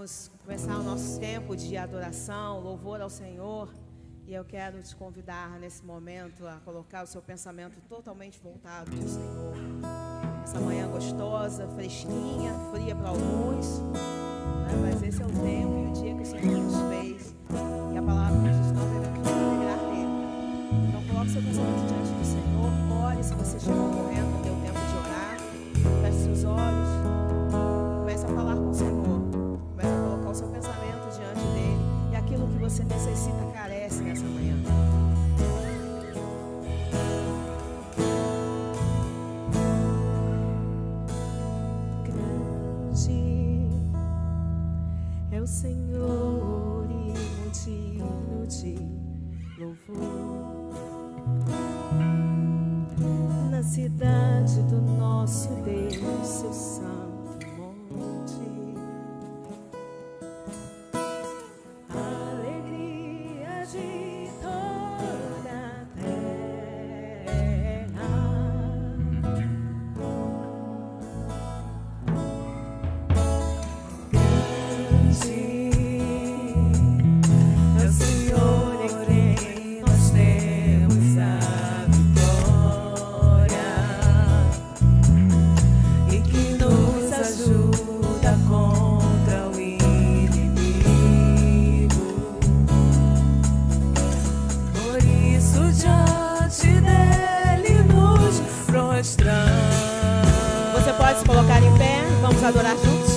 vamos começar o nosso tempo de adoração, louvor ao Senhor. E eu quero te convidar nesse momento a colocar o seu pensamento totalmente voltado para o Senhor. Essa manhã gostosa, fresquinha, fria para alguns, né? Mas esse é o tempo e o dia que o Senhor nos fez. E a palavra nos diz: nós devemos nos alegrar nele. Então coloque seu pensamento diante do Senhor. Ore se você chegou correndo no teu tempo de orar. Feche seus olhos. Comece a falar com o Senhor. Comece a colocar o seu pensamento diante dele. E aquilo que você necessita carece nessa manhã. Grande é o Senhor e digno de louvor. Na cidade do nosso Deus, seu santo monte. Alegria de toda a terra. Grande é o Senhor em quem nós temos a vitória e que nos ajuda contra o inimigo. Por isso diante dele nos prostramos. Você pode se colocar em pé, vamos adorar juntos.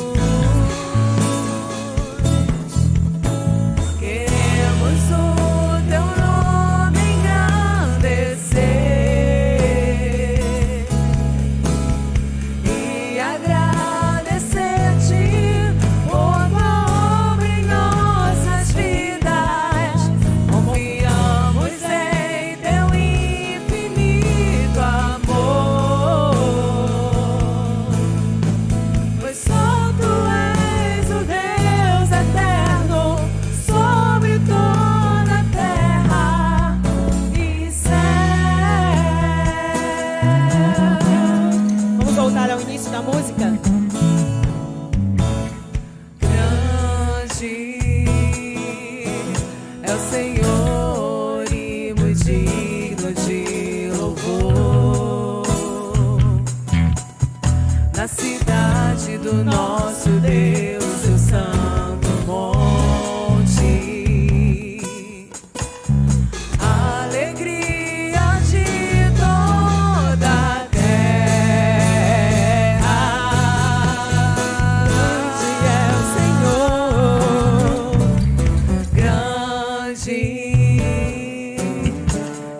Queremos o teu nome engrandecer e agradecer-te por tua obra em nossas vidas. Confiamos em teu infinito amor, pois só tu és o Deus eterno sobre toda a terra e céu. Vamos voltar ao início da música. Grande é o Senhor e muito digno de louvor. Na cidade do nosso Deus, seu santo monte. Alegria de toda a terra. Grande é o Senhor. Grande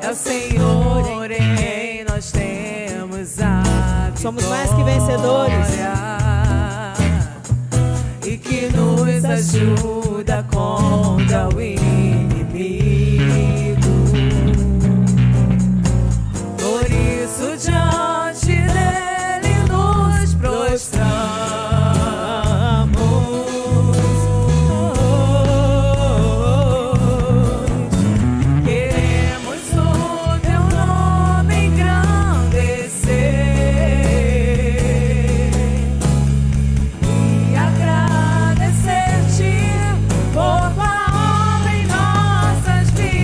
é o Senhor em quem nós temos a vitória. Somos mais que vencedores. E que nos ajuda contra o inimigo. Por isso diante dele nos prostramos. Queremos o teu nome engrandecer e agradecer-te por tua obra em nossas vidas.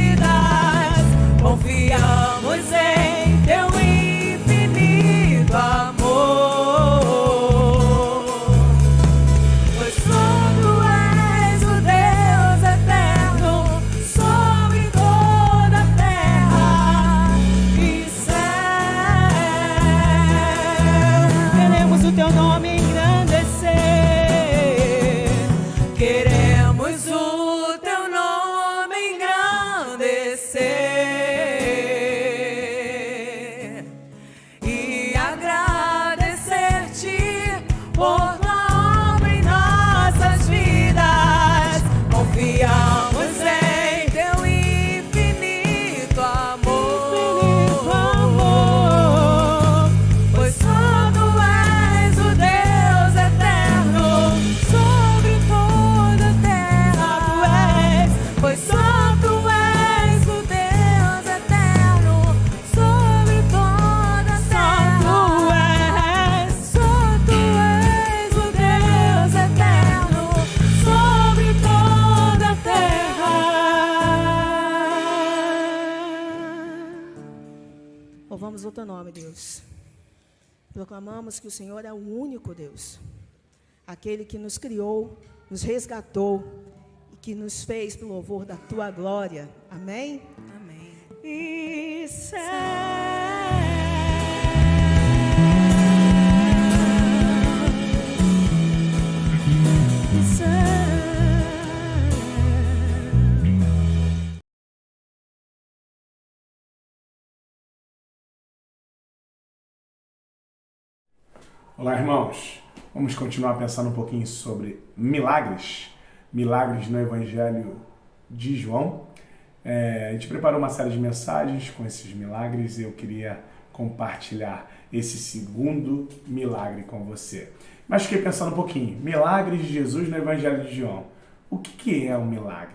Louvamos o teu nome, Deus. Proclamamos que o Senhor é o único Deus, aquele que nos criou, nos resgatou e que nos fez pelo louvor da tua glória. Amém? Amém. E Olá, irmãos. Vamos continuar pensando um pouquinho sobre milagres no Evangelho de João. A gente preparou uma série de mensagens com esses milagres e eu queria compartilhar esse segundo milagre com você. Mas fiquei pensando um pouquinho, milagres de Jesus no Evangelho de João. O que é um milagre?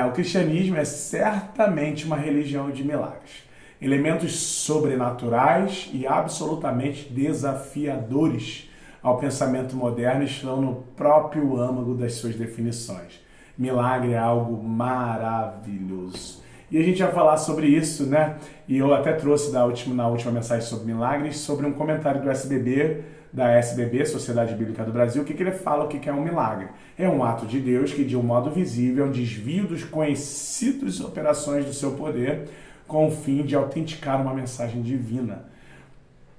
O cristianismo é certamente uma religião de milagres. Elementos sobrenaturais e absolutamente desafiadores ao pensamento moderno estão no próprio âmago das suas definições. Milagre é algo maravilhoso. E a gente vai falar sobre isso, né? E eu até trouxe na última mensagem sobre milagres, sobre um comentário do SBB, da SBB, Sociedade Bíblica do Brasil, que ele fala o que é um milagre. É um ato de Deus que, de um modo visível, é um desvio dos conhecidos operações do seu poder, com o fim de autenticar uma mensagem divina,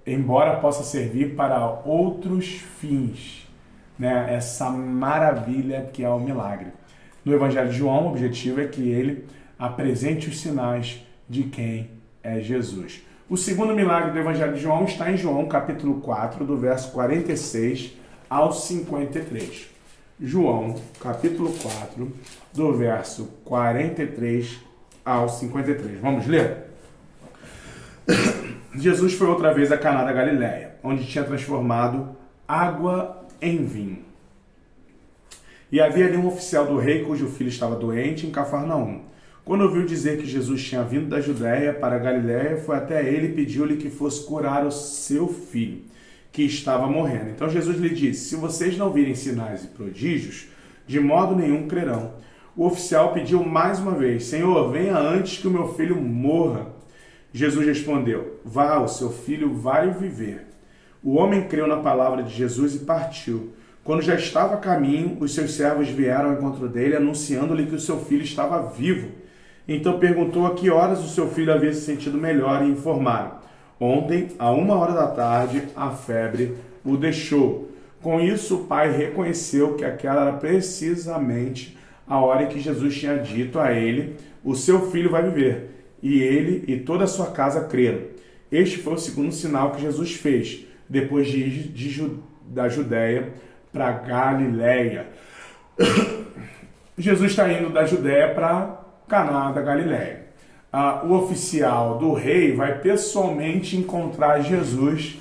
embora possa servir para outros fins, né? Essa maravilha que é o milagre. No Evangelho de João, o objetivo é que ele apresente os sinais de quem é Jesus. O segundo milagre do Evangelho de João está em João, capítulo 4, do verso 46 ao 53. João, capítulo 4, do verso 43 ao 53. Vamos ler? Jesus foi outra vez a Caná da Galileia, onde tinha transformado água em vinho. E havia ali um oficial do rei cujo filho estava doente em Cafarnaum. Quando ouviu dizer que Jesus tinha vindo da Judéia para a Galileia, foi até ele e pediu-lhe que fosse curar o seu filho, que estava morrendo. Então Jesus lhe disse: se vocês não virem sinais e prodígios, de modo nenhum crerão. O oficial pediu mais uma vez: Senhor, venha antes que o meu filho morra. Jesus respondeu: vá, o seu filho vai viver. O homem creu na palavra de Jesus e partiu. Quando já estava a caminho, os seus servos vieram ao encontro dele, anunciando-lhe que o seu filho estava vivo. Então perguntou a que horas o seu filho havia se sentido melhor e informaram: ontem, à 13h, a febre o deixou. Com isso, o pai reconheceu que aquela era precisamente a hora em que Jesus tinha dito a ele: o seu filho vai viver. E ele e toda a sua casa creram. Este foi o segundo sinal que Jesus fez, depois de ir da Judéia para Galileia. Jesus está indo da Judéia para Caná da Galileia. O oficial do rei vai pessoalmente encontrar Jesus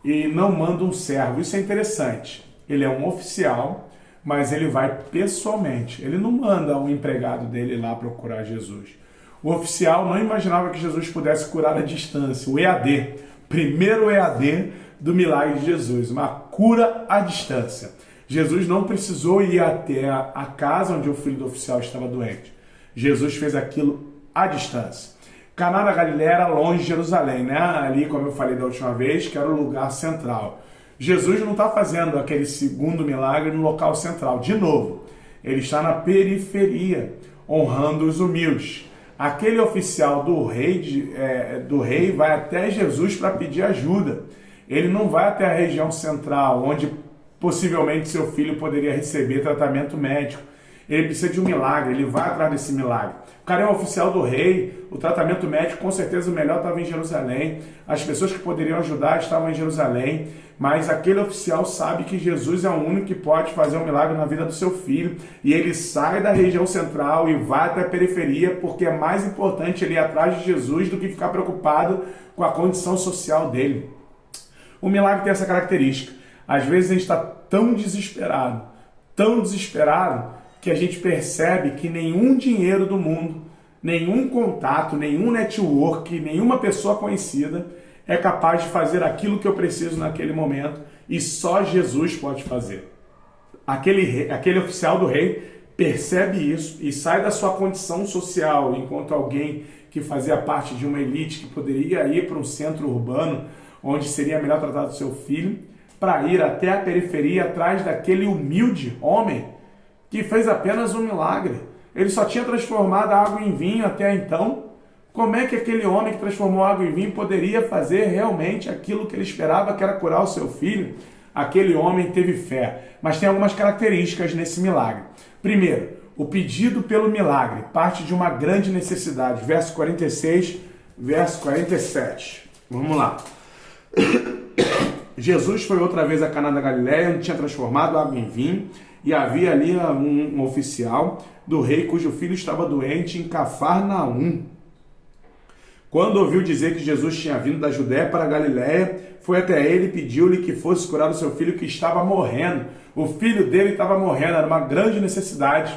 e não manda um servo. Isso é interessante. Ele é um oficial, mas ele vai pessoalmente. Ele não manda um empregado dele lá procurar Jesus. O oficial não imaginava que Jesus pudesse curar à distância. O EAD, primeiro EAD do milagre de Jesus, uma cura à distância. Jesus não precisou ir até a casa onde o filho do oficial estava doente. Jesus fez aquilo à distância. Caná da Galileia era longe de Jerusalém, né? Ali, como eu falei da última vez, que era o lugar central. Jesus não está fazendo aquele segundo milagre no local central. De novo, ele está na periferia, honrando os humildes. Aquele oficial do rei vai até Jesus para pedir ajuda. Ele não vai até a região central, onde possivelmente seu filho poderia receber tratamento médico. Ele precisa de um milagre, ele vai atrás desse milagre. O cara é um oficial do rei, o tratamento médico com certeza o melhor estava em Jerusalém, as pessoas que poderiam ajudar estavam em Jerusalém, mas aquele oficial sabe que Jesus é o único que pode fazer um milagre na vida do seu filho, e ele sai da região central e vai até a periferia, porque é mais importante ele ir atrás de Jesus do que ficar preocupado com a condição social dele. O milagre tem essa característica. Às vezes a gente está tão desesperado, que a gente percebe que nenhum dinheiro do mundo, nenhum contato, nenhum network, nenhuma pessoa conhecida é capaz de fazer aquilo que eu preciso naquele momento, e só Jesus pode fazer. Aquele oficial do rei percebe isso e sai da sua condição social enquanto alguém que fazia parte de uma elite que poderia ir para um centro urbano onde seria melhor tratado o seu filho, para ir até a periferia atrás daquele humilde homem que fez apenas um milagre. Ele só tinha transformado a água em vinho até então. Como é que aquele homem que transformou a água em vinho poderia fazer realmente aquilo que ele esperava, que era curar o seu filho? Aquele homem teve fé, mas tem algumas características nesse milagre. Primeiro, o pedido pelo milagre parte de uma grande necessidade. Verso 46, verso 47. Vamos lá. Jesus foi outra vez a Caná da Galileia, onde tinha transformado água em vinho, e havia ali um oficial do rei cujo filho estava doente em Cafarnaum. Quando ouviu dizer que Jesus tinha vindo da Judéia para a Galileia, foi até ele e pediu-lhe que fosse curar o seu filho que estava morrendo. O filho dele estava morrendo, era uma grande necessidade.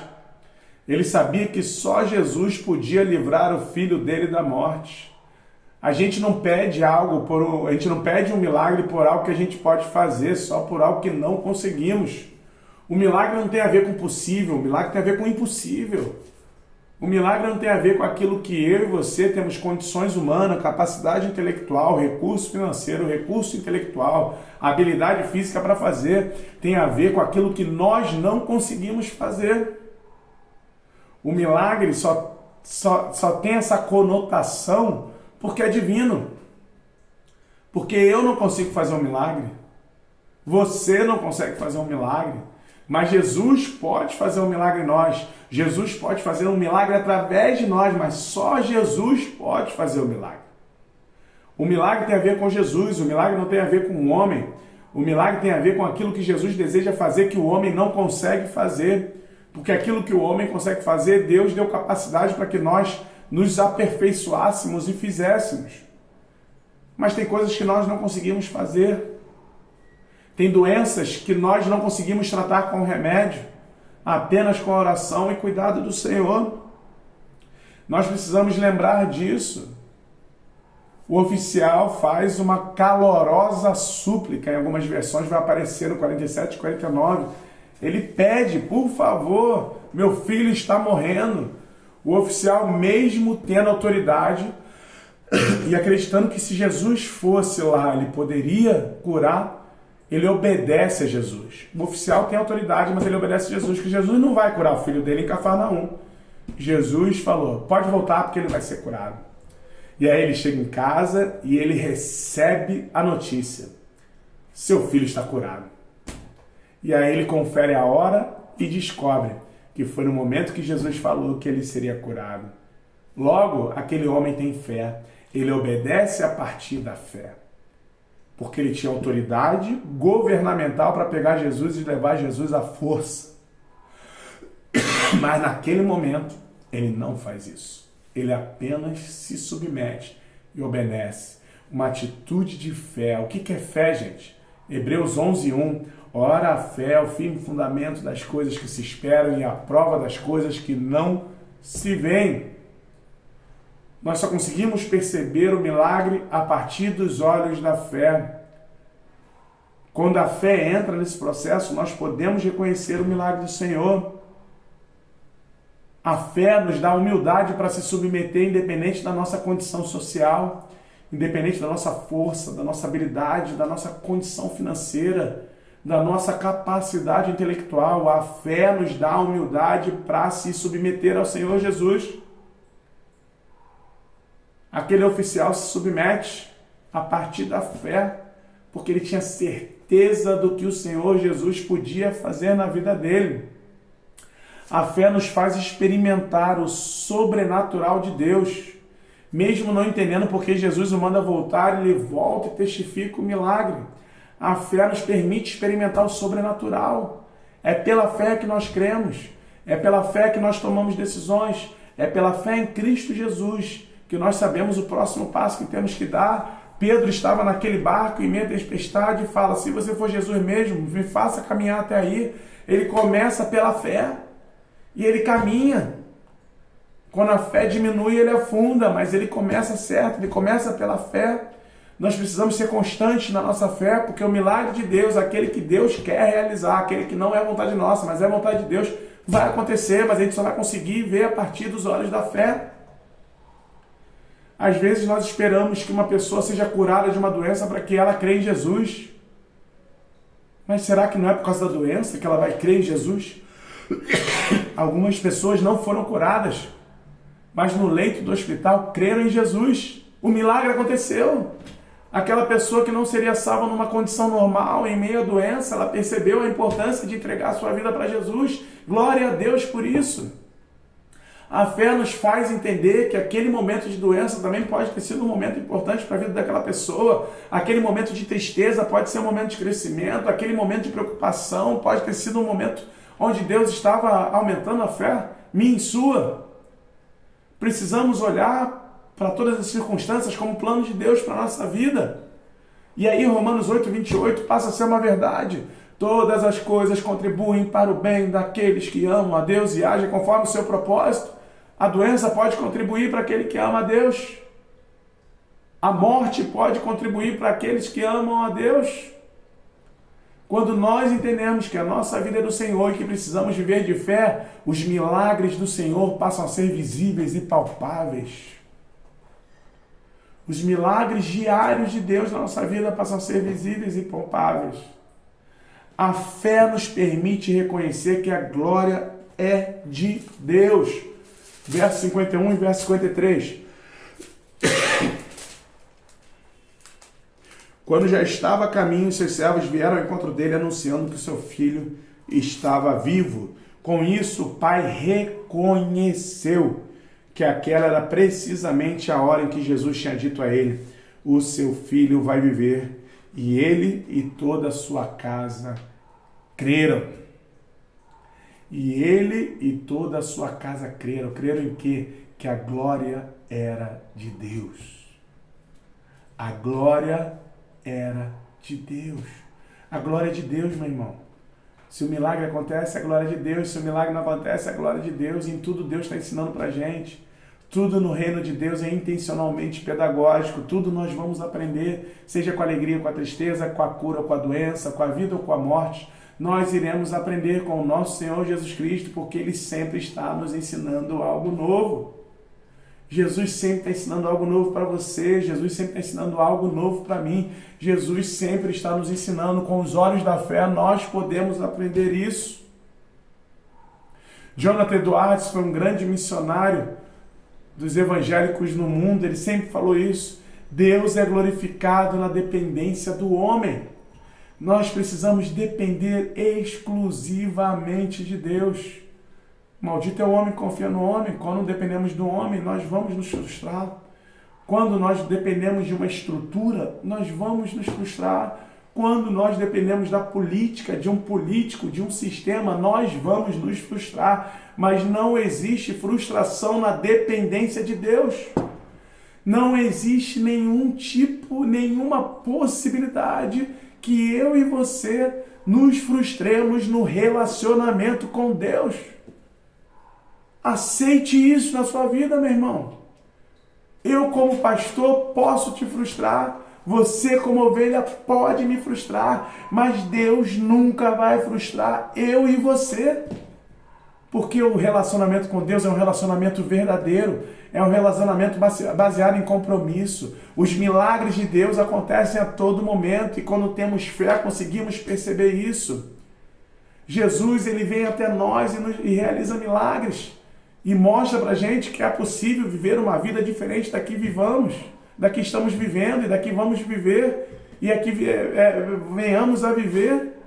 Ele sabia que só Jesus podia livrar o filho dele da morte. A gente não pede a gente não pede um milagre por algo que a gente pode fazer, só por algo que não conseguimos. O milagre não tem a ver com o possível, o milagre tem a ver com o impossível. O milagre não tem a ver com aquilo que eu e você temos condições humanas, capacidade intelectual, recurso financeiro, recurso intelectual, habilidade física para fazer. Tem a ver com aquilo que nós não conseguimos fazer. O milagre só tem essa conotação porque é divino. Porque eu não consigo fazer um milagre. Você não consegue fazer um milagre. Mas Jesus pode fazer um milagre em nós. Jesus pode fazer um milagre através de nós, mas só Jesus pode fazer o milagre. O milagre tem a ver com Jesus, o milagre não tem a ver com o homem. O milagre tem a ver com aquilo que Jesus deseja fazer que o homem não consegue fazer. Porque aquilo que o homem consegue fazer, Deus deu capacidade para que nós nos aperfeiçoássemos e fizéssemos. Mas tem coisas que nós não conseguimos fazer. Tem doenças que nós não conseguimos tratar com remédio, apenas com a oração e cuidado do Senhor. Nós precisamos lembrar disso. O oficial faz uma calorosa súplica, em algumas versões vai aparecer no 47 e 49. Ele pede, por favor, meu filho está morrendo. O oficial, mesmo tendo autoridade e acreditando que se Jesus fosse lá, ele poderia curar, ele obedece a Jesus. O oficial tem autoridade, mas ele obedece a Jesus, que Jesus não vai curar o filho dele em Cafarnaum. Jesus falou, pode voltar porque ele vai ser curado. E aí ele chega em casa e ele recebe a notícia. Seu filho está curado. E aí ele confere a hora e descobre que foi no momento que Jesus falou que ele seria curado. Logo, aquele homem tem fé. Ele obedece a partir da fé. Porque ele tinha autoridade governamental para pegar Jesus e levar Jesus à força. Mas naquele momento, ele não faz isso. Ele apenas se submete e obedece. Uma atitude de fé. O que é fé, gente? Hebreus 11:1. Ora, a fé é o firme fundamento das coisas que se esperam e a prova das coisas que não se veem. Nós só conseguimos perceber o milagre a partir dos olhos da fé. Quando a fé entra nesse processo, nós podemos reconhecer o milagre do Senhor. A fé nos dá humildade para se submeter, independente da nossa condição social, independente da nossa força, da nossa habilidade, da nossa condição financeira, da nossa capacidade intelectual. A fé nos dá humildade para se submeter ao Senhor Jesus. Aquele oficial se submete a partir da fé, porque ele tinha certeza do que o Senhor Jesus podia fazer na vida dele. A fé nos faz experimentar o sobrenatural de Deus, mesmo não entendendo porque Jesus o manda voltar, ele volta e testifica o milagre. A fé nos permite experimentar o sobrenatural. É pela fé que nós cremos, é pela fé que nós tomamos decisões, é pela fé em Cristo Jesus que nós sabemos o próximo passo que temos que dar. Pedro estava naquele barco em meio à tempestade e fala, se você for Jesus mesmo, me faça caminhar até aí. Ele começa pela fé e ele caminha. Quando a fé diminui, ele afunda, mas ele começa certo, ele começa pela fé. Nós precisamos ser constantes na nossa fé, porque o milagre de Deus, aquele que Deus quer realizar, aquele que não é vontade nossa, mas é vontade de Deus, vai acontecer, mas a gente só vai conseguir ver a partir dos olhos da fé. Às vezes nós esperamos que uma pessoa seja curada de uma doença para que ela creia em Jesus. Mas será que não é por causa da doença que ela vai crer em Jesus? Algumas pessoas não foram curadas, mas no leito do hospital creram em Jesus. O milagre aconteceu. Aquela pessoa que não seria salva numa condição normal, em meio à doença, ela percebeu a importância de entregar a sua vida para Jesus. Glória a Deus por isso. A fé nos faz entender que aquele momento de doença também pode ter sido um momento importante para a vida daquela pessoa. Aquele momento de tristeza pode ser um momento de crescimento. Aquele momento de preocupação pode ter sido um momento onde Deus estava aumentando a fé, minha e sua. Precisamos olhar para todas as circunstâncias como plano de Deus para a nossa vida. E aí Romanos 8:28 passa a ser uma verdade. Todas as coisas contribuem para o bem daqueles que amam a Deus e agem conforme o seu propósito. A doença pode contribuir para aquele que ama a Deus. A morte pode contribuir para aqueles que amam a Deus. Quando nós entendemos que a nossa vida é do Senhor e que precisamos viver de fé, os milagres do Senhor passam a ser visíveis e palpáveis. Os milagres diários de Deus na nossa vida passam a ser visíveis e palpáveis. A fé nos permite reconhecer que a glória é de Deus. Verso 51 e verso 53. Quando já estava a caminho, seus servos vieram ao encontro dele, anunciando que o seu filho estava vivo. Com isso, o pai reconheceu que aquela era precisamente a hora em que Jesus tinha dito a ele: o seu filho vai viver. E ele e toda a sua casa creram. E ele e toda a sua casa creram. Creram em quê? Que a glória era de Deus. A glória era de Deus. A glória é de Deus, meu irmão. Se o milagre acontece, é a glória de Deus. Se o milagre não acontece, é a glória de Deus. E em tudo Deus está ensinando pra gente. Tudo no reino de Deus é intencionalmente pedagógico. Tudo nós vamos aprender, seja com a alegria, com a tristeza, com a cura, com a doença, com a vida ou com a morte. Nós iremos aprender com o nosso Senhor Jesus Cristo, porque Ele sempre está nos ensinando algo novo. Jesus sempre está ensinando algo novo para você. Jesus sempre está ensinando algo novo para mim. Jesus sempre está nos ensinando. Com os olhos da fé, nós podemos aprender isso. Jonathan Edwards foi um grande missionário dos evangélicos no mundo. Ele sempre falou isso. Deus é glorificado na dependência do homem. Nós precisamos depender exclusivamente de Deus. Maldito é o homem que confia no homem. Quando dependemos do homem, nós vamos nos frustrar. Quando nós dependemos de uma estrutura, nós vamos nos frustrar. Quando nós dependemos da política, de um político, de um sistema, nós vamos nos frustrar. Mas não existe frustração na dependência de Deus. Não existe nenhum tipo, nenhuma possibilidade que eu e você nos frustremos no relacionamento com Deus. Aceite isso na sua vida, meu irmão. Eu, como pastor, posso te frustrar. Você, como ovelha, pode me frustrar. Mas Deus nunca vai frustrar eu e você. Porque o relacionamento com Deus é um relacionamento verdadeiro. É um relacionamento baseado em compromisso. Os milagres de Deus acontecem a todo momento. E quando temos fé, conseguimos perceber isso. Jesus, ele vem até nós e realiza milagres. E mostra pra gente que é possível viver uma vida diferente da que vivamos. Daqui estamos vivendo e daqui vamos viver. E aqui venhamos a viver.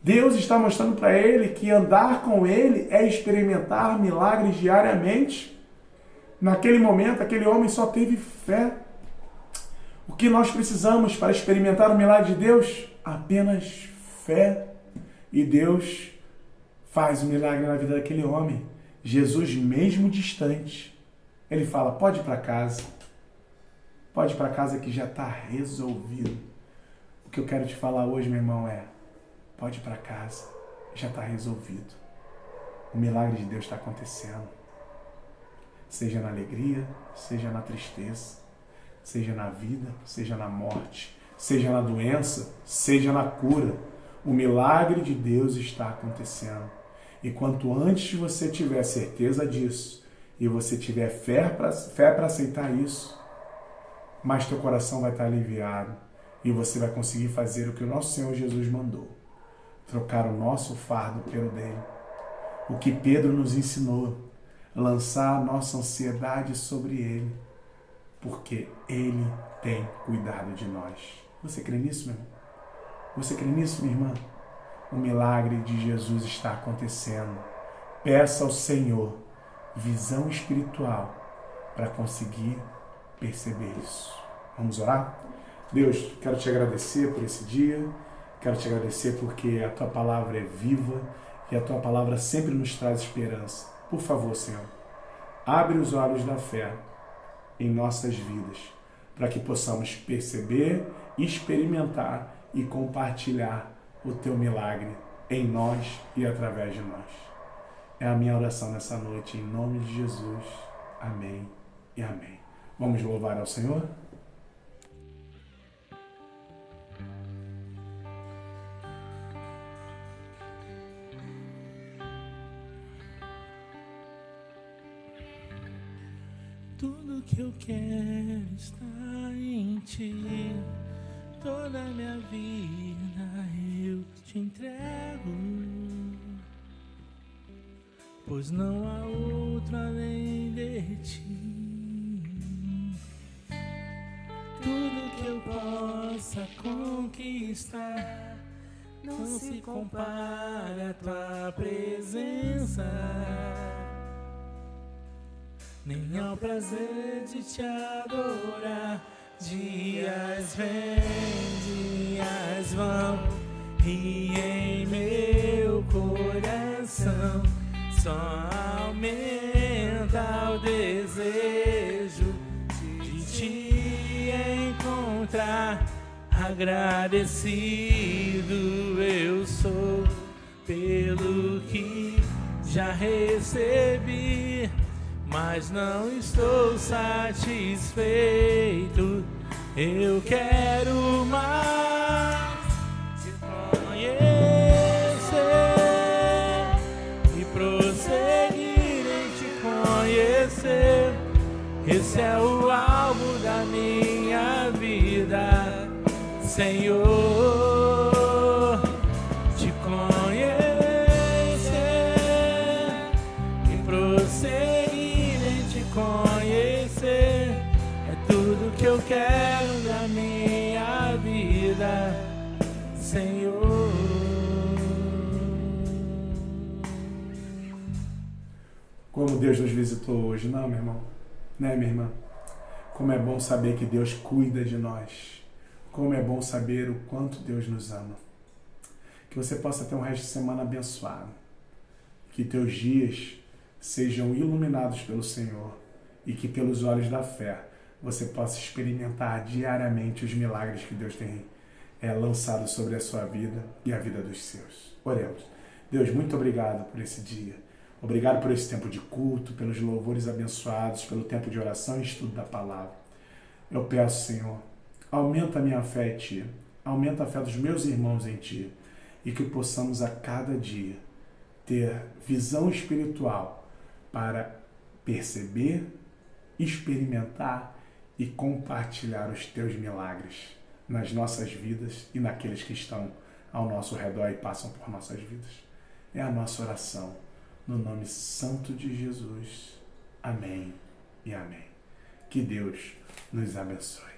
Deus está mostrando para ele que andar com ele é experimentar milagres diariamente. Naquele momento, aquele homem só teve fé. O que nós precisamos para experimentar o milagre de Deus? Apenas fé. E Deus faz o milagre na vida daquele homem. Jesus, mesmo distante, ele fala: pode ir para casa. Pode ir para casa que já está resolvido. O que eu quero te falar hoje, meu irmão, é: pode ir para casa, já está resolvido. O milagre de Deus está acontecendo. Seja na alegria, seja na tristeza, seja na vida, seja na morte, seja na doença, seja na cura. O milagre de Deus está acontecendo. E quanto antes você tiver certeza disso, e você tiver fé para aceitar isso, mais teu coração vai estar aliviado e você vai conseguir fazer o que o nosso Senhor Jesus mandou. Trocar o nosso fardo pelo dele. O que Pedro nos ensinou, lançar a nossa ansiedade sobre ele, porque ele tem cuidado de nós. Você crê nisso, meu irmão? Você crê nisso, minha irmã? O milagre de Jesus está acontecendo. Peça ao Senhor visão espiritual para conseguir perceber isso. Vamos orar? Deus, quero te agradecer por esse dia, quero te agradecer porque a tua palavra é viva e a tua palavra sempre nos traz esperança. Por favor, Senhor, abre os olhos da fé em nossas vidas, para que possamos perceber, experimentar e compartilhar o teu milagre em nós e através de nós. É a minha oração nessa noite, em nome de Jesus. Amém e amém. Vamos louvar ao Senhor? Tudo que eu quero está em ti, toda a minha vida eu te entrego, pois não há outro além de ti. Tudo que eu possa conquistar não se compara à tua presença, nem ao prazer de te adorar. Dias vêm, dias vão, e em meu coração só aumenta o desejo de te encontrar. Agradecido eu sou pelo que já recebi, mas não estou satisfeito. Eu quero mais te conhecer e prosseguir em te conhecer. Esse é o alvo da minha vida, Senhor. Te conhecer e prosseguir em te conhecer é tudo que eu quero da minha vida, Senhor. Como Deus nos visitou hoje, não, meu irmão? Né, minha irmã? Como é bom saber que Deus cuida de nós. Como é bom saber o quanto Deus nos ama. Que você possa ter um resto de semana abençoado. Que teus dias sejam iluminados pelo Senhor e que pelos olhos da fé você possa experimentar diariamente os milagres que Deus tem lançado sobre a sua vida e a vida dos seus. Oremos. Deus, muito obrigado por esse dia. Obrigado por esse tempo de culto, pelos louvores abençoados, pelo tempo de oração e estudo da palavra. Eu peço, Senhor, aumenta a minha fé em Ti, aumenta a fé dos meus irmãos em Ti, e que possamos a cada dia ter visão espiritual para perceber, experimentar e compartilhar os Teus milagres nas nossas vidas e naqueles que estão ao nosso redor e passam por nossas vidas. É a nossa oração, no nome santo de Jesus. Amém e amém. Que Deus nos abençoe.